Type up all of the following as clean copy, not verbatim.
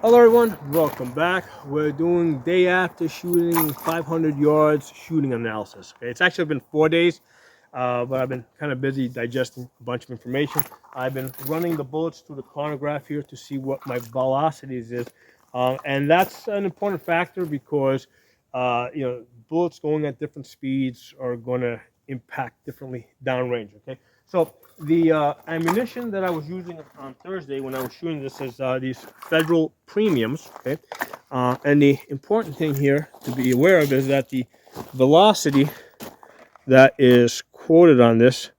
Hello everyone, welcome back. We're doing day after shooting 500 yards shooting analysis. Okay, it's actually been 4 days, but I've been kind of busy digesting a bunch of information. I've been running the bullets through the chronograph here to see what my velocities is, and that's an important factor because bullets going at different speeds are going to impact differently downrange. Okay, so the ammunition that I was using on Thursday when I was shooting this is these Federal premiums. Okay, and the important thing here to be aware of is that the velocity that is quoted on this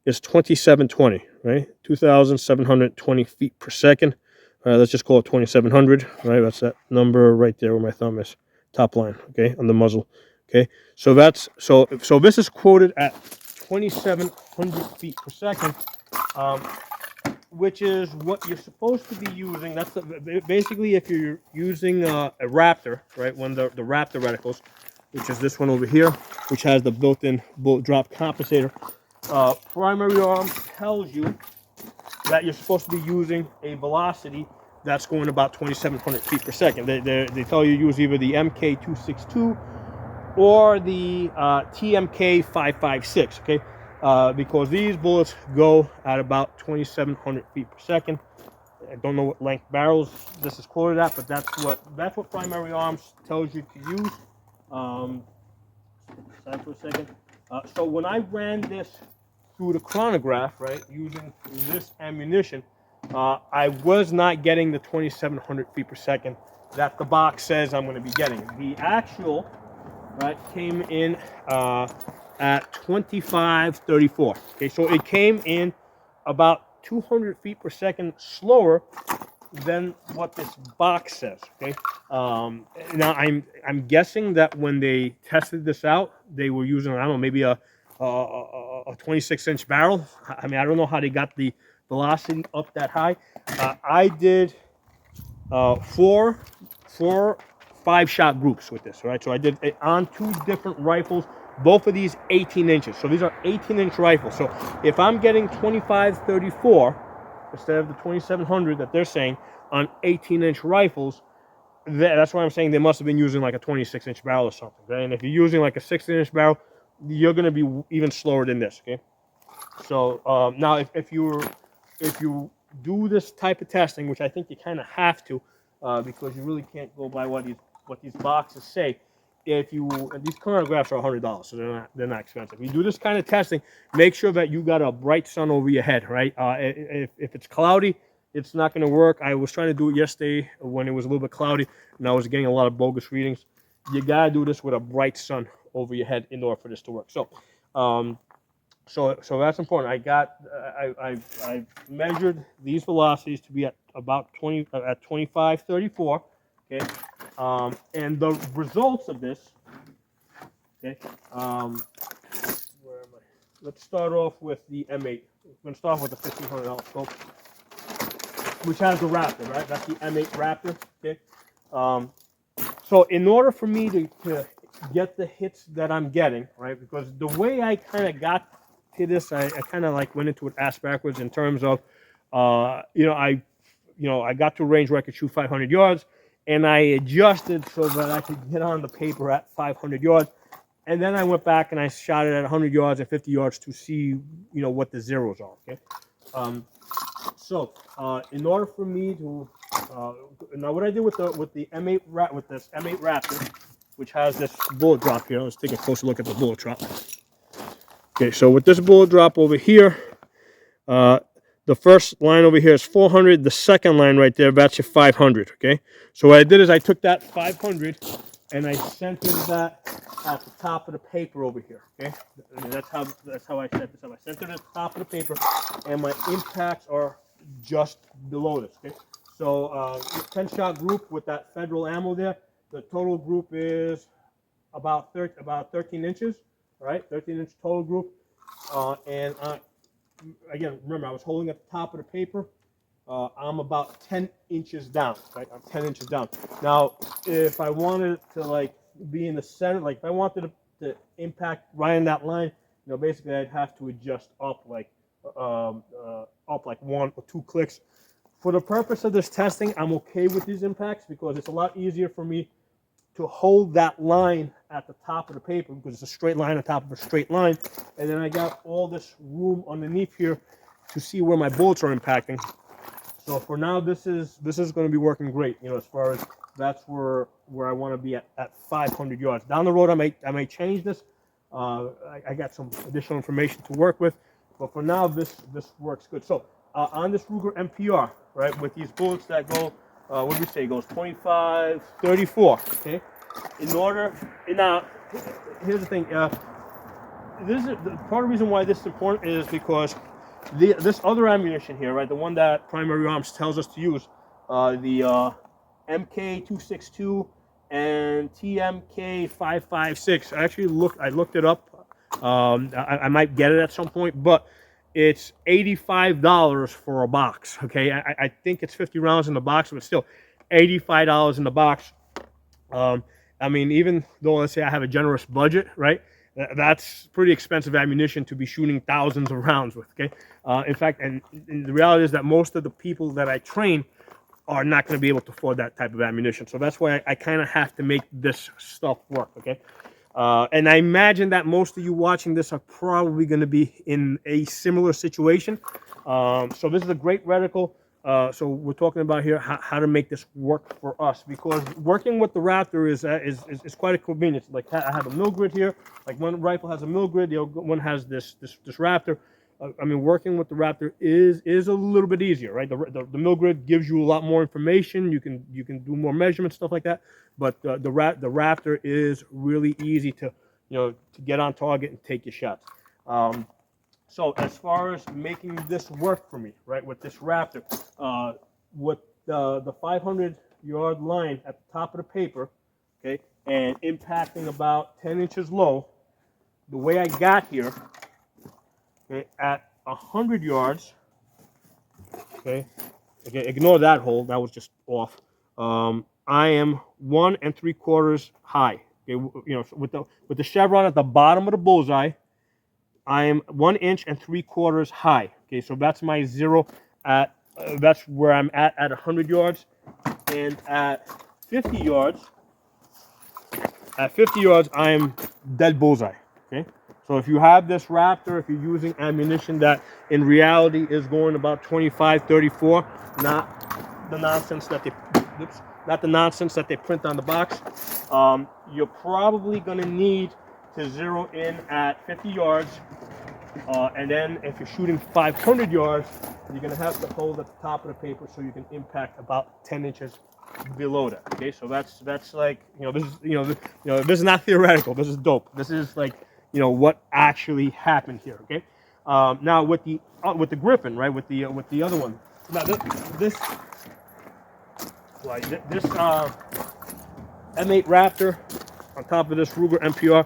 is 2720, right? 2,720 feet per second. All right, let's just call it 2,700. Right, that's that number right there where my thumb is, top line. Okay, on the muzzle. Okay, so that's so this is quoted at 2,700 feet per second, um, which is what you're supposed to be using. That's basically if you're using a Raptor, right? One of the Raptor reticles, which is this one over here, which has the built-in bullet drop compensator. Primary arms tells you that you're supposed to be using a velocity that's going about 2,700 feet per second. They tell you use either the MK262 or the TMK 556, okay? Because these bullets go at about 2,700 feet per second. I don't know what length barrels this is quoted at, but that's what Primary Arms tells you to use. Aside for a second. So when I ran this through the chronograph, right, using this ammunition, I was not getting the 2,700 feet per second that the box says I'm going to be getting. The actual, right, came in at 2534. Okay, so it came in about 200 feet per second slower than what this box says. Okay, now I'm guessing that when they tested this out, they were using, I don't know, maybe a 26-inch barrel. I mean, I don't know how they got the velocity up that high. I did four 5-shot groups with this, right? So I did it on 2 different rifles, both of these 18 inches. So these are 18-inch rifles. So if I'm getting 2534 instead of the 2700 that they're saying on 18-inch rifles, that's why I'm saying they must have been using like a 26-inch barrel or something. Okay? And if you're using like a 16-inch barrel, you're going to be even slower than this. Okay. So now, if you do this type of testing, which I think you kind of have to, because you really can't go by what these boxes say. If you and these chronographs are $100, so they're not expensive. If you do this kind of testing, make sure that you got a bright sun over your head, right? If it's cloudy, it's not going to work. I was trying to do it yesterday when it was a little bit cloudy, and I was getting a lot of bogus readings. You gotta do this with a bright sun over your head in order for this to work. So that's important. I measured these velocities to be at about 2534. Okay, and the results of this. Okay, where am I? Let's start off with the M8. I'm going to start off with the $1,500 scope, which has the Raptor, right? That's the M8 Raptor. Okay, so in order for me to get the hits that I'm getting, right? Because the way I kind of got to this, I kind of like went into it ass backwards in terms of, I got to a range where I could shoot 500 yards, and I adjusted so that I could get on the paper at 500 yards, and then I went back and I shot it at 100 yards and 50 yards to see, what the zeros are. Okay, in order for me to now what I did with the M8 with this M8 Raptor, which has this bullet drop here. Let's take a closer look at the bullet drop. Okay, so with this bullet drop over here, the first line over here is 400. The second line right there, that's your 500. Okay, so what I did is I took that 500 and I centered that at the top of the paper over here. Okay, and that's how I set this up. I centered it at the top of the paper, and my impacts are just below this. Okay, so 10-shot group with that Federal ammo there. The total group is about 13 inches. All right, 13-inch total group, and again, remember I was holding at the top of the paper. I'm about 10 inches down, right? I'm 10 inches down. Now, if I wanted to like be in the center, like if I wanted to impact right in that line, basically I'd have to adjust up like 1 or 2 clicks For the purpose of this testing, I'm okay with these impacts because it's a lot easier for me to hold that line at the top of the paper because it's a straight line on top of a straight line. And then I got all this room underneath here to see where my bullets are impacting. So for now, this is going to be working great. You know, as far as that's where I want to be at 500 yards. Down the road, I may change this. I got some additional information to work with, but for now, this works good. So on this Ruger MPR, right, with these bullets that go, what do we say, goes 25, 34. Okay. Now, here's the thing. This is the part of the reason why this is important is because this other ammunition here, right, the one that Primary Arms tells us to use, the MK262 and TMK556. I looked it up. I might get it at some point, but it's $85 for a box. Okay, I think it's 50 rounds in the box, but still $85 in the box. I mean, even though let's say I have a generous budget, right? That's pretty expensive ammunition to be shooting thousands of rounds with, okay? In fact, and the reality is that most of the people that I train are not going to be able to afford that type of ammunition. So that's why I kind of have to make this stuff work, okay? And I imagine that most of you watching this are probably going to be in a similar situation. So this is a great reticle. So we're talking about here how to make this work for us, because working with the Raptor is quite a convenience. Like I have a mill grid here. Like one rifle has a mill grid, the other one has this Raptor. I mean, working with the Raptor is a little bit easier, right? The mill grid gives you a lot more information. You can do more measurements, stuff like that. But the Raptor is really easy to to get on target and take your shots. So as far as making this work for me, right, with this Raptor, with the 500-yard line at the top of the paper, okay, and impacting about 10 inches low, the way I got here, okay, at 100 yards, okay, ignore that hole, that was just off. I am 1 3/4 high, okay, with the chevron at the bottom of the bullseye. I am 1 3/4 high. Okay, so that's my zero at, that's where I'm at 100 yards. And at 50 yards, I'm dead bullseye. Okay, so if you have this Raptor, if you're using ammunition that in reality is going about 25, 34, not the nonsense that they print on the box, you're probably going to need to zero in at 50 yards, and then if you're shooting 500 yards, you're going to have to hold at the top of the paper so you can impact about 10 inches below that. Okay, so that's like, this is this is not theoretical. This is dope. This is like what actually happened here. Okay, now with the Griffin, right, with the other one. Now this M8 Raptor on top of this Ruger MPR.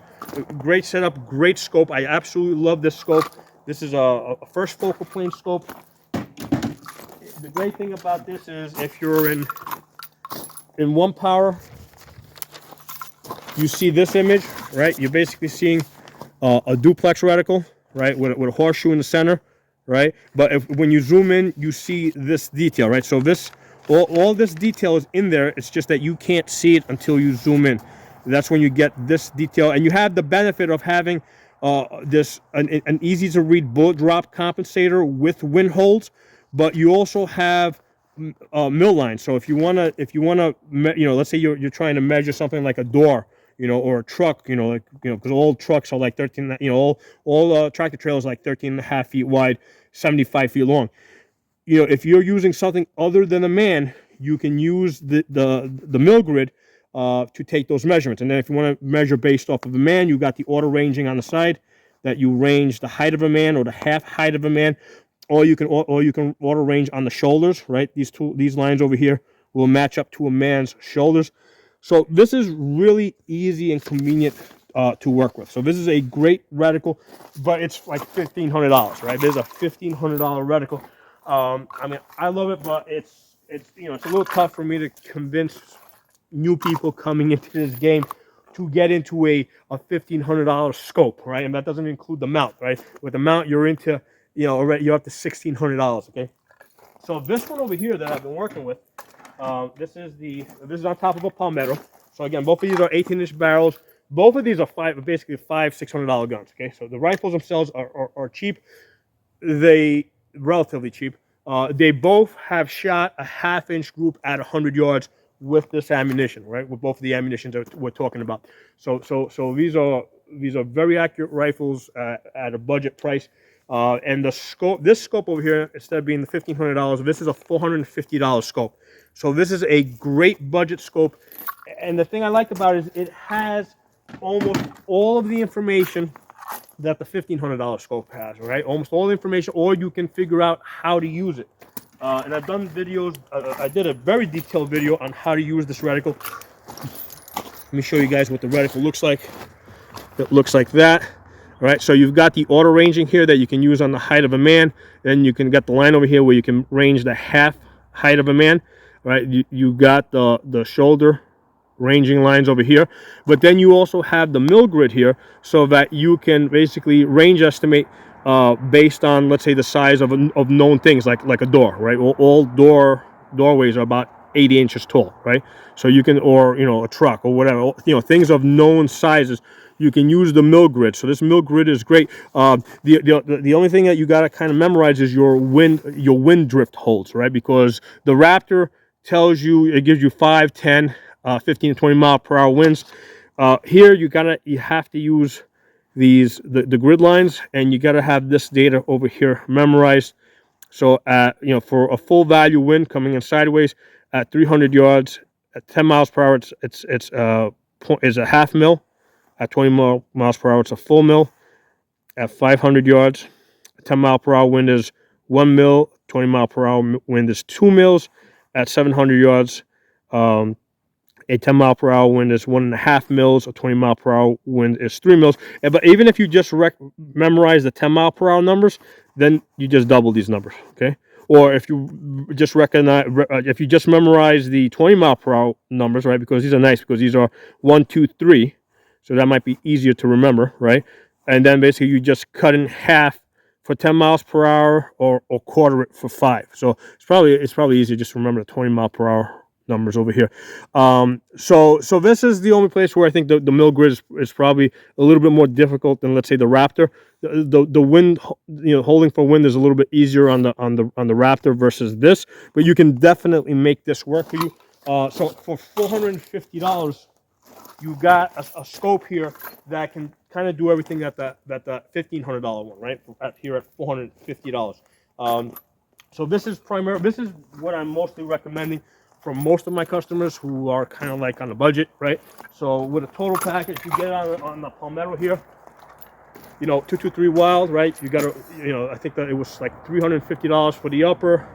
Great setup, great scope. I absolutely love this scope. This is a first focal plane scope. The great thing about this is if you're in one power, you see this image, right? You're basically seeing a duplex reticle, right, with a horseshoe in the center, right? But when you zoom in, you see this detail, right? So this all this detail is in there. It's just that you can't see it until you zoom in. That's when you get this detail, and you have the benefit of having an easy to read bullet drop compensator with wind holds, but you also have mill lines. So if you wanna, let's say you're trying to measure something like a door, or a truck, because all trucks are like 13, all tractor trailers are like 13.5 feet wide, 75 feet long. If you're using something other than a man, you can use the mill grid to take those measurements. And then if you want to measure based off of a man, you got the auto ranging on the side that you range the height of a man or the half height of a man, or you can auto range on the shoulders, right? These lines over here will match up to a man's shoulders. So this is really easy and convenient to work with. So this is a great reticle, but it's like $1,500, right? There's a $1,500 reticle. I mean, I love it, but it's a little tough for me to convince new people coming into this game to get into a $1,500 scope, right? And that doesn't include the mount, right? With the mount, you're into, already you're up to $1,600, okay? So this one over here that I've been working with, this is on top of a Palmetto. So again, both of these are 18-inch barrels. Both of these are basically $600 guns. Okay, so the rifles themselves are cheap. They relatively cheap. They both have shot a half-inch group at 100 yards with this ammunition, right? With both of the ammunitions that we're talking about. So these are very accurate rifles at a budget price. And the scope, this scope over here, instead of being the $1,500, this is a $450 scope. So this is a great budget scope. And the thing I like about it is it has almost all of the information that the $1,500 scope has, right? Almost all the information, or you can figure out how to use it. And I've done videos, I did a very detailed video on how to use this reticle. Let me show you guys what the reticle looks like. It looks like that. All right, so you've got the auto ranging here that you can use on the height of a man. Then you can get the line over here where you can range the half height of a man. All right, you got the shoulder ranging lines over here, but then you also have the mill grid here, so that you can basically range estimate based on, let's say, the size of known things, like a door, right? All doorways are about 80 inches tall, right? So you can, or a truck or whatever, things of known sizes. You can use the mill grid. So this mill grid is great. The only thing that you got to kind of memorize is your wind drift holds, right? Because the Raptor tells you, it gives you 5, 10, 15 to 20 mile per hour winds. Here you have to use the grid lines, and you got to have this data over here memorized. So for a full value wind coming in sideways at 300 yards at 10 miles per hour, it's a half mil. At 20 miles per hour, it's a full mil. At 500 yards, a 10 mile per hour wind is 1 mil. 20 mile per hour wind is 2 mils. At 700 yards, a 10 mile per hour wind is 1.5 mils. A 20 mile per hour wind is 3 mils. But even if you just memorize the 10 mile per hour numbers, then you just double these numbers, okay? Or if you just memorize the 20 mile per hour numbers, right? Because these are nice, because these are 1, 2, 3. So that might be easier to remember, right? And then basically you just cut in half for 10 miles per hour, or quarter it for 5. So it's probably easier just to remember the 20 mile per hour numbers over here. So this is the only place where I think the mill grid is probably a little bit more difficult than, let's say, the Raptor. The wind, holding for wind is a little bit easier on the Raptor versus this, but you can definitely make this work for you. So for $450. You got a scope here that can kind of do everything that the $1,500 one, right? Here at $450. So this is what I'm mostly recommending for most of my customers who are kind of like on a budget, right? So with a total package, you get on the Palmetto here, 223 Wild, right? You got I think that it was like $350 for the upper,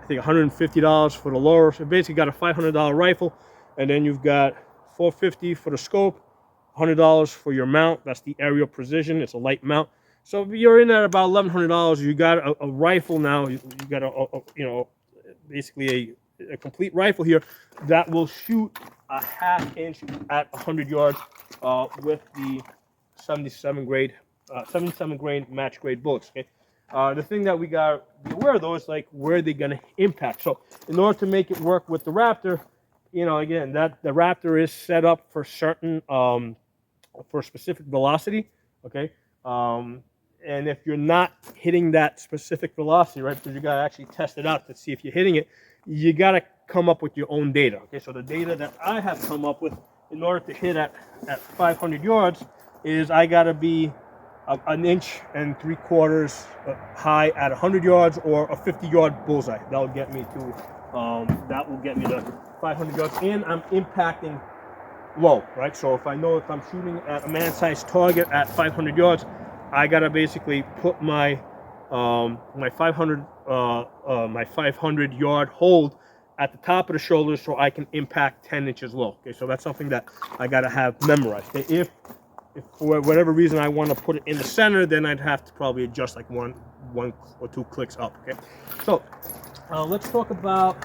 I think $150 for the lower. So basically got a $500 rifle, and then you've got $450 for the scope, $100 for your mount. That's the aerial precision. It's a light mount. So you're in at about $1,100. You got a rifle now. You got basically a complete rifle here that will shoot a ½ inch at 100 yards with the 77 grade match grade bullets. Okay. The thing that we got to be aware of, though, is like where they're gonna impact. So in order to make it work with the Raptor, again, that the Raptor is set up for certain, for specific velocity, okay? And if you're not hitting that specific velocity, right, because you got to actually test it out to see if you're hitting it, you got to come up with your own data, okay? So the data that I have come up with in order to hit at 500 yards is I got to be an 1.75 inches high at 100 yards, or a 50-yard bullseye. That'll get me to the 500 yards, and I'm impacting low, right? So if I know if I'm shooting at a man-sized target at 500 yards, I gotta basically put my 500 yard hold at the top of the shoulder so I can impact 10 inches low. Okay, so that's something that I gotta have memorized. If for whatever reason I want to put it in the center, then I'd have to probably adjust like one or two clicks up. Okay, so let's talk about.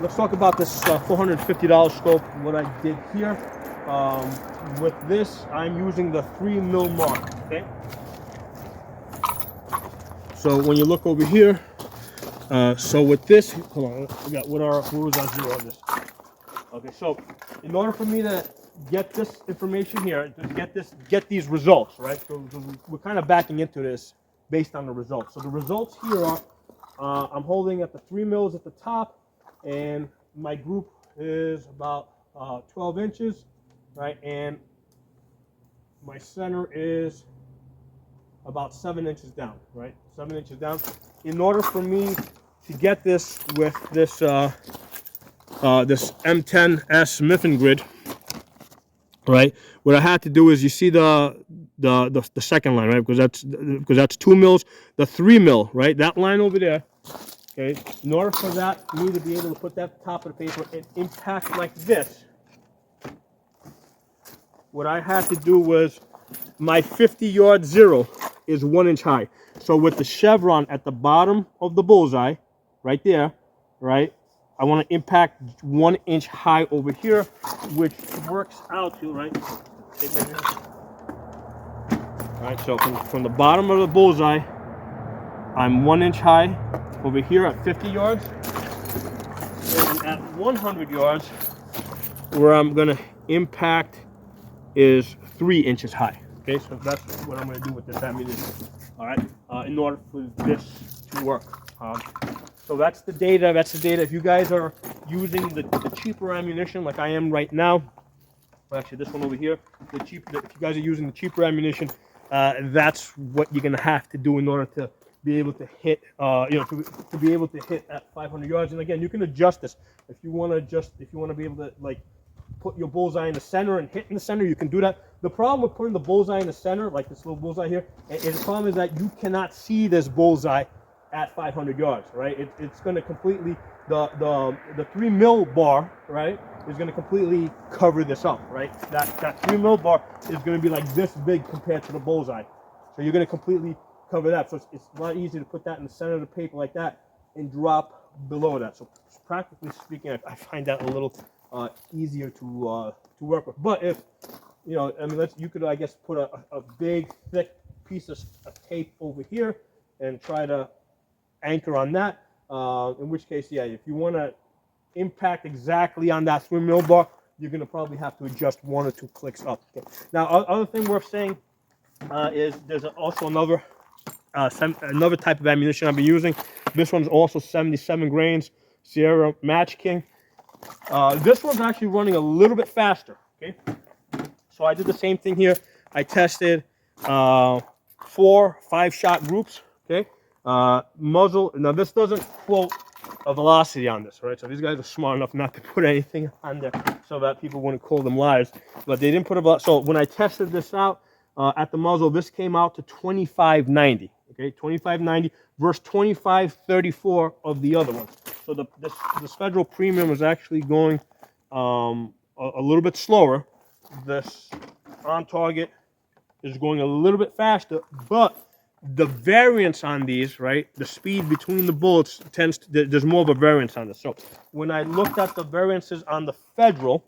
Let's talk about this $450 scope. What I did here with this, I'm using the 3 mil mark. Okay. So when you look over here, so with this, hold on, we got what was our zero on this? Okay, so in order for me to get this information here, to get these results, right? So we're kind of backing into this based on the results. So the results here are, I'm holding at the 3 mils at the top, and my group is about 12 inches, right? And my center is about 7 inches down, right? 7 inches down. In order for me to get this with this this M10S Miffin grid, right? What I had to do is, you see the second line, right? Because that's 2 mils. The 3 mil, right? That line over there. Okay. In order for me to be able to put that at the top of the paper and impact like this, what I had to do was, my 50-yard zero is 1 inch high. So with the chevron at the bottom of the bullseye, right there, right, I want to impact 1 inch high over here, which works out to, right, right, so from the bottom of the bullseye, I'm 1 inch high over here at 50 yards. And at 100 yards, where I'm going to impact is 3 inches high. Okay, so that's what I'm going to do with this ammunition. All right, in order for this to work. So that's the data. That's the data. If you guys are using the cheaper ammunition, like I am right now, well, actually this one over here, if you guys are using the cheaper ammunition, that's what you're going to have to do in order to be able to hit, to be able to hit at 500 yards. And again, you can adjust this if you want to be able to, like, put your bullseye in the center and hit in the center, you can do that. The problem with putting the bullseye in the center, like this little bullseye here, the problem is that you cannot see this bullseye at 500 yards, right? It's going to completely, the 3 mil bar, right, is going to completely cover this up, right? That 3 mil bar is going to be like this big compared to the bullseye. So you're going to completely cover that. So it's a lot easier to put that in the center of the paper like that and drop below that. So practically speaking, I find that a little easier to work with. But if, I mean, you could, I guess, put a big, thick piece of tape over here and try to anchor on that. In which case, yeah, if you want to impact exactly on that 3 mil bar, you're going to probably have to adjust 1 or 2 clicks up. Okay. Now, other thing worth saying is there's also another type of ammunition I've been using. This one's also 77 grains, Sierra Match King. This one's actually running a little bit faster. Okay, so I did the same thing here. I tested 4 5-shot groups. Okay, muzzle. Now this doesn't quote a velocity on this, right? So these guys are smart enough not to put anything on there so that people wouldn't call them liars. But they didn't put a velocity. So when I tested this out at the muzzle, this came out to 2590. Okay, 2590 versus 2534 of the other one. So this Federal Premium is actually going a little bit slower. This On Target is going a little bit faster, but the variance on these, right, the speed between the bullets there's more of a variance on this. So when I looked at the variances on the Federal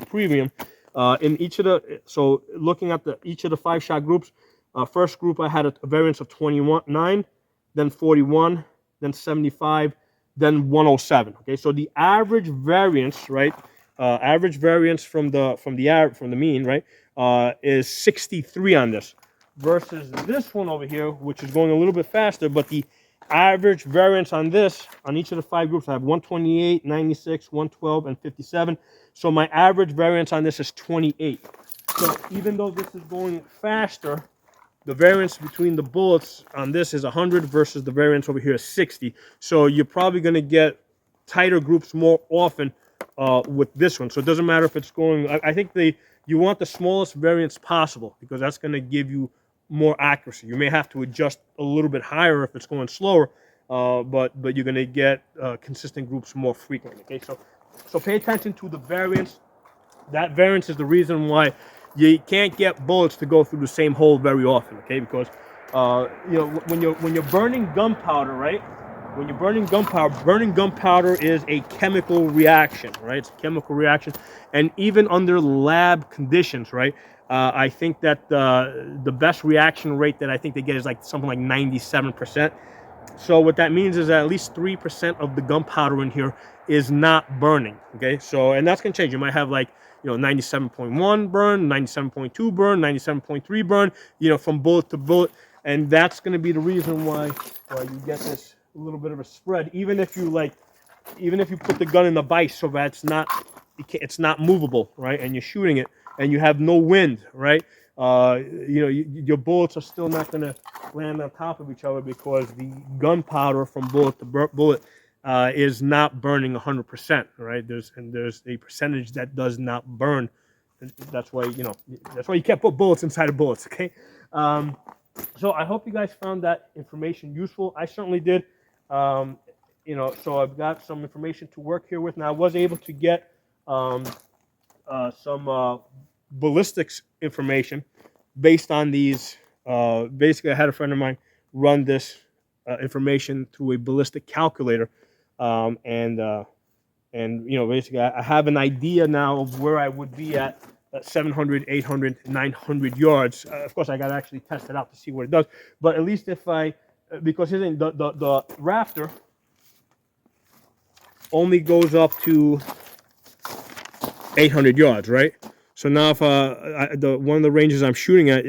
Premium, in each of looking at each of the 5-shot groups, first group I had a variance of 29, then 41, then 75, then 107. Okay, so the average variance, right? Average variance from the mean, right, is 63 on this, versus this one over here, which is going a little bit faster, but the average variance on this, on each of the 5 groups, I have 128, 96, 112, and 57. So my average variance on this is 28. So even though this is going faster, the variance between the bullets on this is 100 versus the variance over here is 60. So you're probably going to get tighter groups more often with this one. So it doesn't matter if it's going, I think you want the smallest variance possible, because that's going to give you more accuracy. You may have to adjust a little bit higher if it's going slower, but you're going to get consistent groups more frequently. Okay, so pay attention to the variance. That variance is the reason why you can't get bullets to go through the same hole very often. Okay, because when you're burning gunpowder, right? When you're burning gunpowder is a chemical reaction, right? It's a chemical reaction, and even under lab conditions, right? I think that the best reaction rate that I think they get is like something like 97%. So what that means is that at least 3% of the gunpowder in here is not burning. Okay, so and that's gonna change. You might have like 97.1 burn, 97.2 burn, 97.3 burn. From bullet to bullet, and that's gonna be the reason why you get this little bit of a spread. Even if you put the gun in the vise so that it's not movable, right? And you're shooting it, and you have no wind, right? Your bullets are still not going to land on top of each other because the gunpowder from bullet to bullet is not burning 100%, right? There's a percentage that does not burn. That's why you can't put bullets inside of bullets, okay? So I hope you guys found that information useful. I certainly did. So I've got some information to work here with. Now I was able to get some ballistics information based on these. Basically, I had a friend of mine run this information through a ballistic calculator, and basically I have an idea now of where I would be at 700, 800, 900 yards. Of course, I got to actually test it out to see what it does. But at least if because the Raptor only goes up to 800 yards, right? So now if one of the ranges I'm shooting at,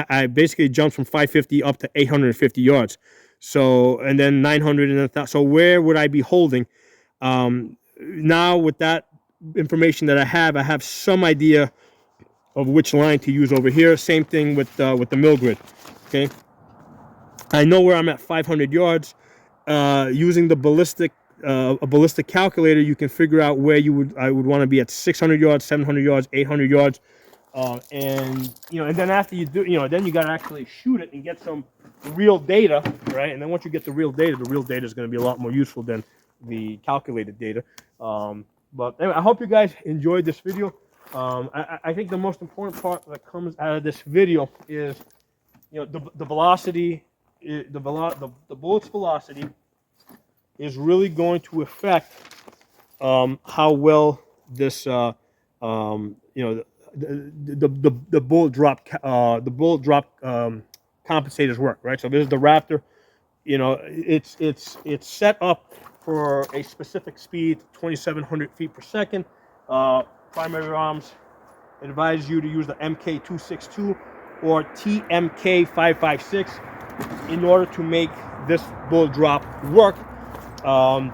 I basically jumped from 550 up to 850 yards. So, and then 900 and 1,000. So where would I be holding? Now with that information that I have some idea of which line to use over here. Same thing with the mill grid. Okay, I know where I'm at 500 yards. Using the a ballistic calculator, you can figure out where I would want to be at 600 yards, 700 yards, 800 yards, and then after you do, then you got to actually shoot it and get some real data, right? And then once you get the real data is going to be a lot more useful than the calculated data. But anyway, I hope you guys enjoyed this video. I think the most important part that comes out of this video is, the velocity, the bullet's velocity is really going to affect how well this the bullet drop compensators work, right? So this is the Raptor. It's set up for a specific speed, 2,700 feet per second. Primary Arms advises you to use the MK262 or TMK556 in order to make this bullet drop work. And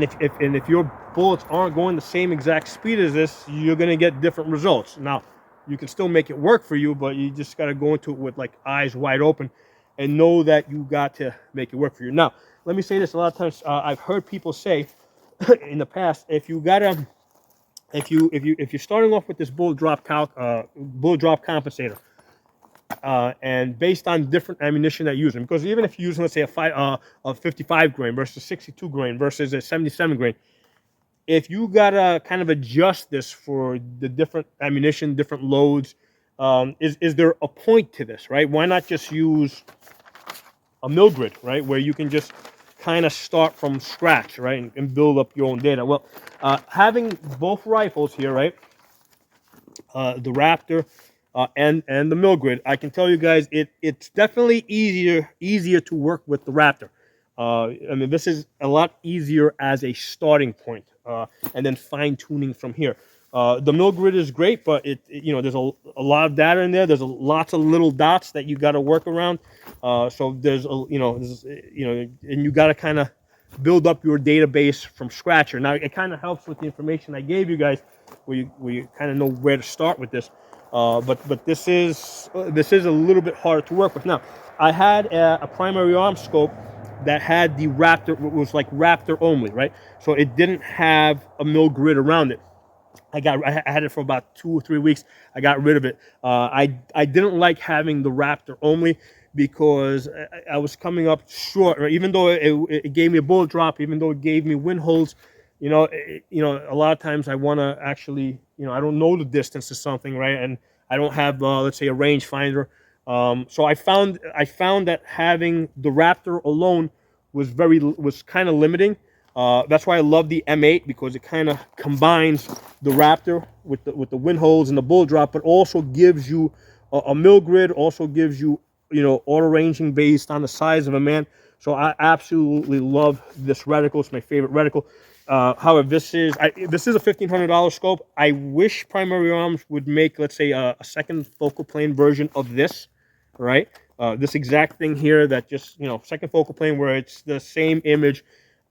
if your bullets aren't going the same exact speed as this, you're going to get different results. Now, you can still make it work for you, but you just got to go into it with like eyes wide open and know that you got to make it work for you. Now, let me say this: a lot of times I've heard people say in the past, if you're starting off with this bullet drop compensator, and based on different ammunition that you're using, because even if you're using, let's say, a 55 grain versus 62 grain versus a 77 grain, if you gotta kind of adjust this for the different ammunition, different loads, is there a point to this, right? Why not just use a mill grid, right, where you can just kind of start from scratch, right, and build up your own data? Well, having both rifles here, right, the Raptor and the mill grid, I can tell you guys it's definitely easier to work with the Raptor. I mean, this is a lot easier as a starting point, and then fine tuning from here. The mill grid is great, but there's a lot of data in there. There's lots of little dots that you got to work around. So there's and you got to kind of build up your database from scratch here. Now it kind of helps with the information I gave you guys, where you kind of know where to start with this. But this is a little bit harder to work with. Now, I had a primary arm scope that had the Raptor, it was like Raptor only, right? So it didn't have a mill grid around it. I had it for about 2 or 3 weeks. I got rid of it. I didn't like having the Raptor only because I was coming up short. Right? Even though it gave me a bullet drop, even though it gave me wind holes, a lot of times I want to actually, I don't know the distance to something, right? And I don't have, let's say, a range finder. So I found that having the Raptor alone was kind of limiting. That's why I love the M8, because it kind of combines the Raptor with the wind holes and the bull drop, but also gives you a mill grid, also gives you, you know, auto ranging based on the size of a man. So I absolutely love this reticle. It's my favorite reticle. However, this is a $1,500 scope. I wish Primary Arms would make, let's say, a second focal plane version of this, right? This exact thing here, that just, you know, second focal plane where it's the same image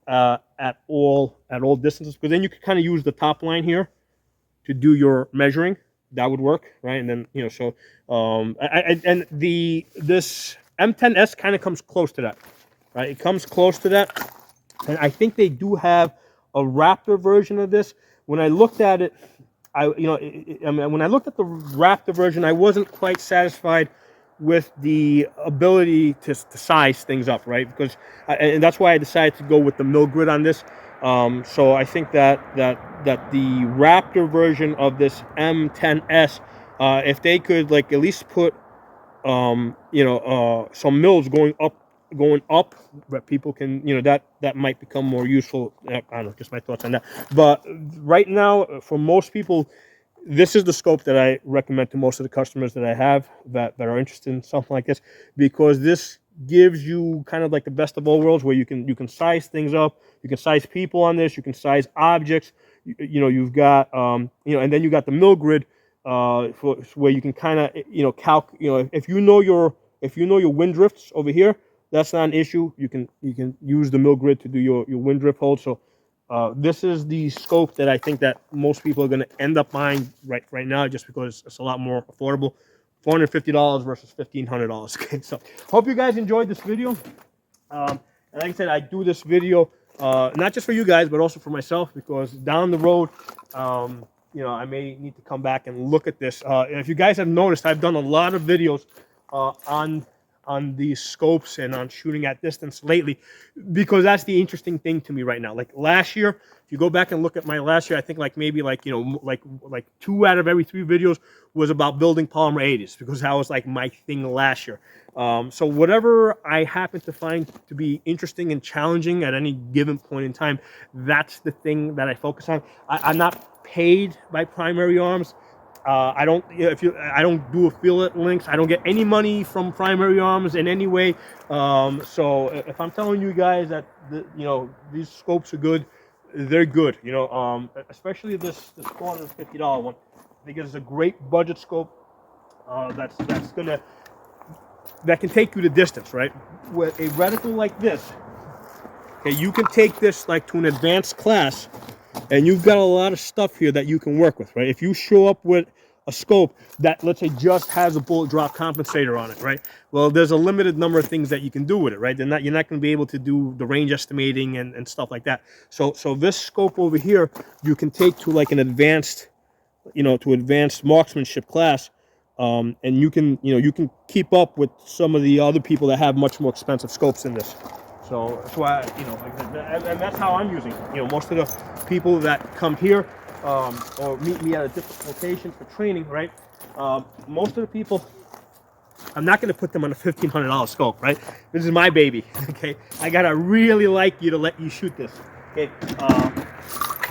at all distances, because then you could kind of use the top line here to do your measuring. That would work, right? And then, you know, so this M10S kind of comes close to that, right? It comes close to that, and I think they do have a Raptor version of this. When I looked at it, I mean, when I looked at the Raptor version, I wasn't quite satisfied with the ability to size things up, right? Because and that's why I decided to go with the mill grid on this. So I think that the Raptor version of this M10S, if they could like at least put some mills going up, that people can, you know, that might become more useful. I don't know, just my thoughts on that. But right now, for most people, this is the scope that I recommend to most of the customers that I have that are interested in something like this, because this gives you kind of like the best of all worlds, where you can size things up, you can size people on this, you can size objects. You know, you've got and then you got the mill grid, where you can kind of, you know, if you know your wind drifts over here, that's not an issue. You can use the mill grid to do your wind drift hold. So this is the scope that I think that most people are going to end up buying right now, just because it's a lot more affordable. $450 versus $1,500. Okay, so hope you guys enjoyed this video. And like I said, I do this video not just for you guys, but also for myself, because down the road, you know, I may need to come back and look at this. If you guys have noticed, I've done a lot of videos on these scopes and on shooting at distance lately, because that's the interesting thing to me right now. Like last year, if you go back and look at my last year, I think like maybe like, you know, like 2 out of every 3 videos was about building polymer 80s, because that was like my thing last year. So whatever I happen to find to be interesting and challenging at any given point in time, that's the thing that I focus on. I'm not paid by Primary Arms. I don't do affiliate links. I don't get any money from Primary Arms in any way. So if I'm telling you guys that you know, these scopes are good, they're good. You know, especially this $450 one. I think it's a great budget scope. That can take you the distance, right? With a reticle like this, okay, you can take this like to an advanced class, and you've got a lot of stuff here that you can work with, right? If you show up with a scope that, let's say, just has a bullet drop compensator on it, right? Well, there's a limited number of things that you can do with it, right? You're not going to be able to do the range estimating and stuff like that. So this scope over here, you can take to like an advanced, you know, to advanced marksmanship class, and you can keep up with some of the other people that have much more expensive scopes than this. So that's why, you know, and that's how I'm using it. You know, most of the people that come here or meet me at a different location for training, right? Most of the people, I'm not going to put them on a $1,500 scope, right? This is my baby, okay? I got to really like you to let you shoot this, okay?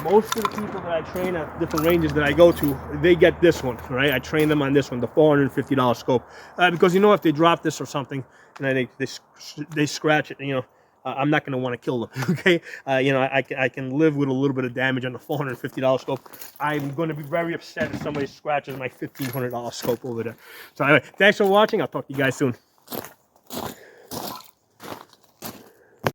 Most of the people that I train at different ranges that I go to, they get this one, right? I train them on this one, the $450 scope, because, you know, if they drop this or something and they scratch it, you know, I'm not going to want to kill them, okay? You know, I can live with a little bit of damage on the $450 scope. I'm going to be very upset if somebody scratches my $1,500 scope over there. So anyway, thanks for watching. I'll talk to you guys soon.